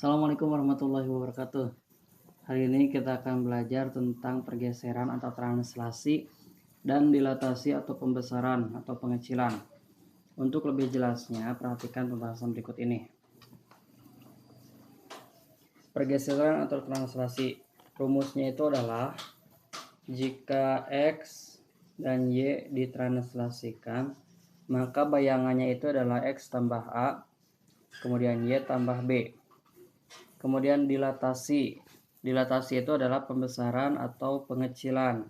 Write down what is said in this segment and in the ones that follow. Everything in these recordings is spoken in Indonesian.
Assalamualaikum warahmatullahi wabarakatuh. Hari ini kita akan belajar tentang pergeseran atau translasi dan dilatasi atau pembesaran atau pengecilan. Untuk lebih jelasnya, perhatikan pembahasan berikut ini. Pergeseran atau translasi, rumusnya itu adalah jika X dan Y ditranslasikan, maka bayangannya itu adalah X tambah A, kemudian Y tambah B. Kemudian dilatasi. Dilatasi itu adalah pembesaran atau pengecilan.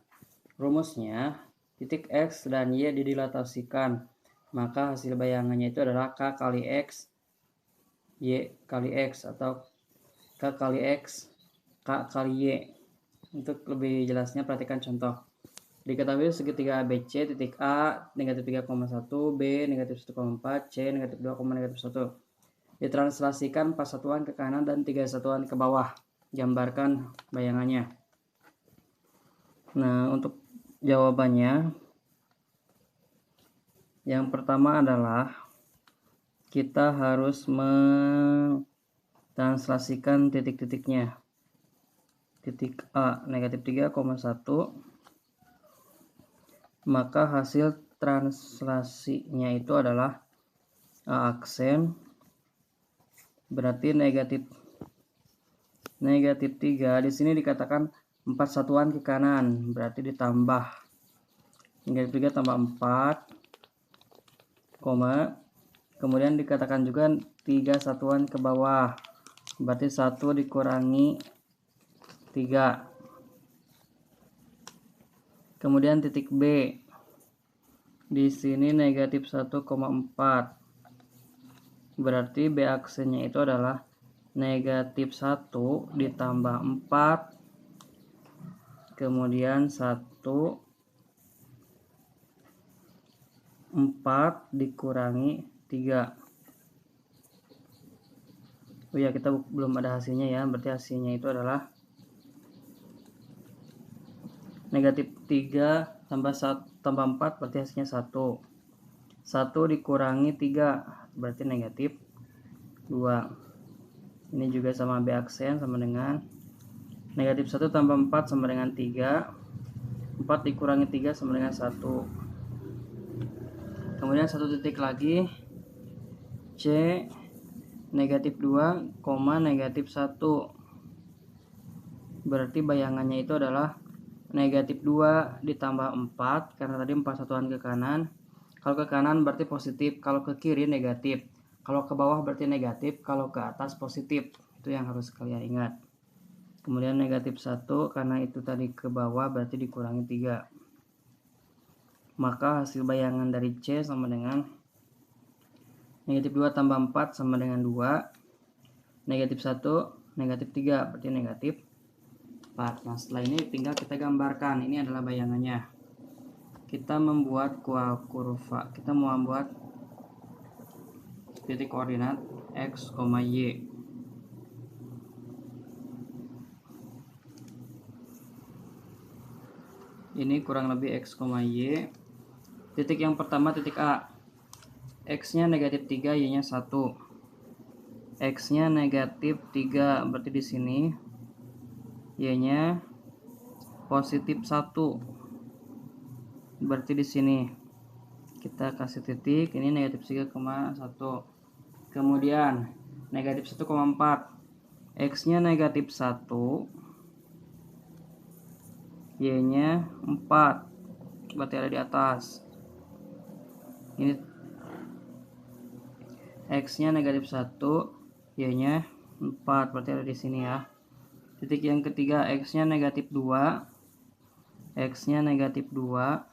Rumusnya, titik X dan Y didilatasikan, maka hasil bayangannya itu adalah K kali X, Y kali X, atau K kali X, K kali Y. Untuk lebih jelasnya, perhatikan contoh. Diketahui segitiga ABC, titik A negatif 3,1, B negatif 1,4, C negatif 2,-1. Ditranslasikan 4 satuan ke kanan dan 3 satuan ke bawah. Gambarkan bayangannya. Nah, untuk jawabannya, yang pertama adalah kita harus mentranslasikan titik-titiknya. Titik A negatif 3,1, maka hasil translasinya itu adalah A aksen, berarti negatif 3. Di sini dikatakan 4 satuan ke kanan, berarti ditambah negatif 3 tambah 4, kemudian dikatakan juga 3 satuan ke bawah, berarti 1 dikurangi 3. Kemudian titik B, di sini negatif 1,4, berarti B aksennya itu adalah negatif 1 ditambah 4, kemudian 4 dikurangi 3. Oh ya, kita belum ada hasilnya ya, berarti hasilnya itu adalah negatif 3 tambah 4, berarti hasilnya 1. 1 dikurangi 3, berarti negatif 2. Ini juga sama B aksen, sama dengan negatif 1 tambah 4 sama dengan 3. 4 dikurangi 3 sama dengan 1. Kemudian satu titik lagi, C negatif 2, negatif 1. Berarti bayangannya itu adalah negatif 2 ditambah 4, karena tadi 4 satuan ke kanan. Kalau ke kanan berarti positif, kalau ke kiri negatif. Kalau ke bawah berarti negatif, kalau ke atas positif. Itu yang harus kalian ingat. Kemudian negatif 1, karena itu tadi ke bawah berarti dikurangi 3. Maka hasil bayangan dari C sama dengan negatif 2 tambah 4 sama dengan 2. Negatif 1, negatif 3, berarti negatif 4. Nah, setelah ini tinggal kita gambarkan. Ini adalah bayangannya. Kita membuat kurva. Kita mau membuat titik koordinat X, Y. Ini kurang lebih X, Y. Titik yang pertama titik A. X-nya negatif 3, Y-nya 1. X-nya negatif 3, berarti di sini Y-nya positif 1. Berarti di sini kita kasih titik, ini negatif 3,1. Kemudian negatif 1,4. X-nya negatif 1, Y-nya 4, berarti ada di atas. Ini X-nya negatif 1, Y-nya 4, berarti ada di sini ya. Titik yang ketiga, X-nya negatif 2, X-nya negatif 2,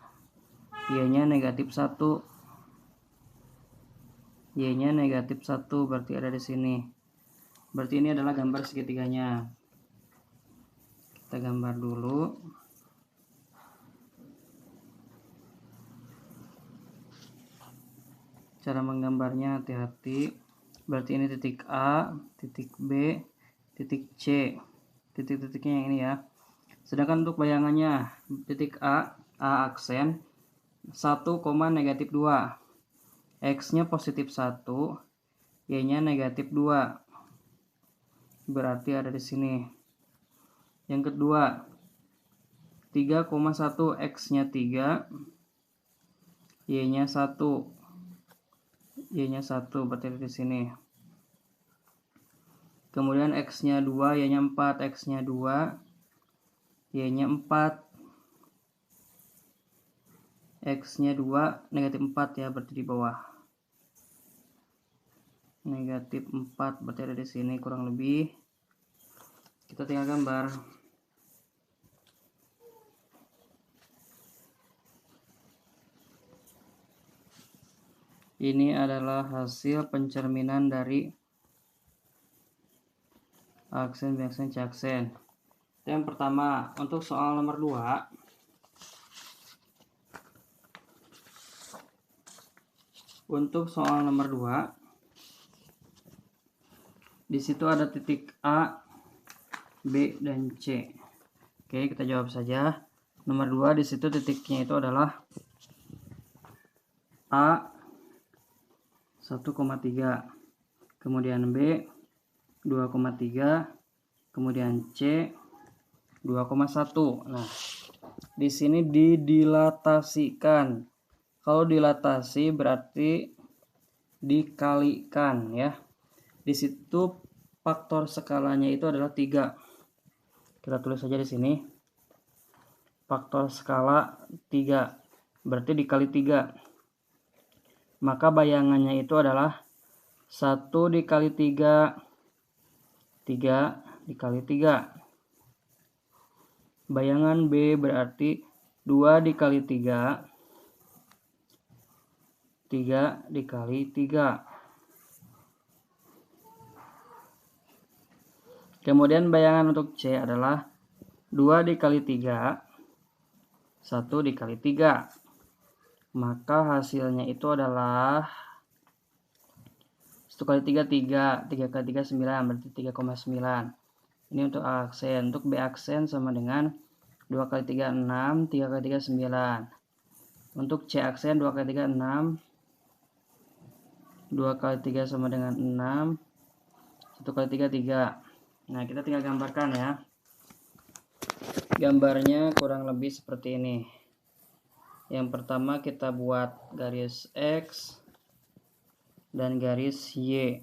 Y-nya negatif 1, Y-nya negatif 1, berarti ada di sini. Berarti ini adalah gambar segitiganya. Kita gambar dulu. Cara menggambarnya hati-hati. Berarti ini titik A, titik B, titik C. Titik-titiknya yang ini ya. Sedangkan untuk bayangannya, titik A aksen 1, negatif 2. X-nya positif 1, Y-nya negatif 2. berarti ada di sini. Yang kedua, 3,1 X-nya 3, Y-nya 1. Y-nya 1 berarti ada di sini. Kemudian X-nya 2, Y-nya 4, X-nya 2, Y-nya 4. X-nya 2, negatif 4 ya, berarti di bawah. Negatif 4 berarti ada di sini kurang lebih. Kita tinggal gambar. Ini adalah hasil pencerminan dari aksen, B-aksen, C-aksen. Yang pertama, untuk soal nomor 2. Untuk soal nomor 2, di situ ada titik A, B, dan C. Oke, kita jawab saja. Nomor 2 di situ titiknya itu adalah A 1,3, kemudian B 2,3, kemudian C 2,1. Nah, di sini didilatasikan. Kalau dilatasi berarti dikalikan ya. Di situ faktor skalanya itu adalah 3. Kita tulis saja di sini. Faktor skala 3 berarti dikali 3. Maka bayangannya itu adalah 1 dikali 3, 3 dikali 3. Bayangan B berarti 2 dikali 3, 3 dikali 3. Kemudian bayangan untuk C adalah 2 dikali 3, 1 dikali 3. Maka hasilnya itu adalah 1 kali 3, 3. 3 kali 3, 9. Berarti 3,9. Ini untuk A aksen. Untuk B aksen sama dengan 2 kali 3, 6. 3 kali 3, 9. Untuk C aksen 2 kali 3, 6. 2 kali 3 sama dengan 6. 1 kali 3, 3. Nah, kita tinggal gambarkan ya. Gambarnya kurang lebih seperti ini. Yang pertama kita buat garis X dan garis Y.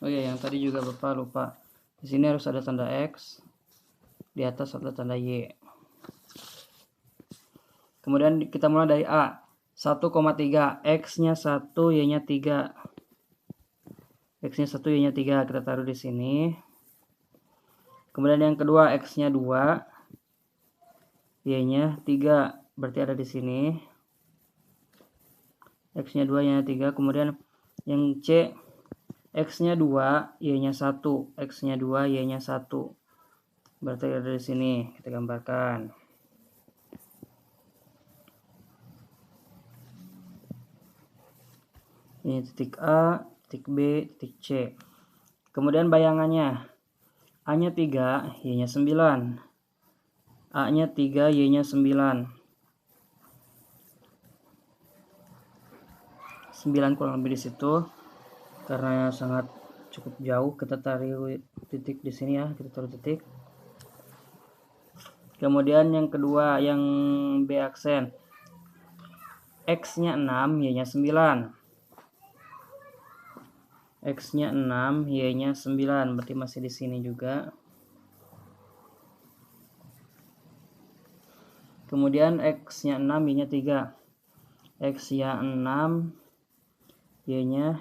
Oh ya, yang tadi juga Bapak lupa. Di sini harus ada tanda X, di atas ada tanda Y. Kemudian kita mulai dari A. 1,3, X-nya 1, Y-nya 3. X-nya 1, Y-nya 3, kita taruh di sini. Kemudian yang kedua, X-nya 2, Y-nya 3, berarti ada di sini. X-nya 2, Y-nya 3. Kemudian yang C, X-nya 2, Y-nya 1. X-nya 2, Y-nya 1. Berarti ada di sini. Kita gambarkan. Ini titik A, titik B, titik C. Kemudian bayangannya. A-nya 3, Y-nya 9. A-nya 3, Y-nya 9. 9 kurang lebih di situ. Karena sangat cukup jauh, kita taruh titik di sini ya, kita taruh titik. Kemudian yang kedua, yang B aksen. X-nya 6, Y-nya 9. X-nya 6, Y-nya 9, berarti masih di sini juga. Kemudian X-nya 6, Y-nya 3. X-nya 6, Y-nya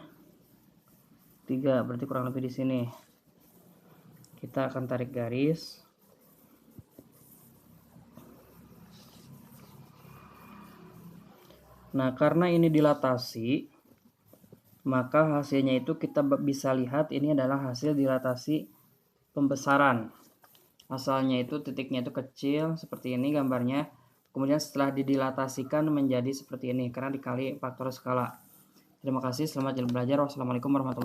3, berarti kurang lebih di sini. Kita akan tarik garis. Nah, karena ini dilatasi, maka hasilnya itu kita bisa lihat ini adalah hasil dilatasi pembesaran. Asalnya itu titiknya itu kecil, seperti ini gambarnya. Kemudian setelah didilatasikan menjadi seperti ini, karena dikali faktor skala. Terima kasih, selamat belajar. Wassalamualaikum warahmatullahi wabarakatuh.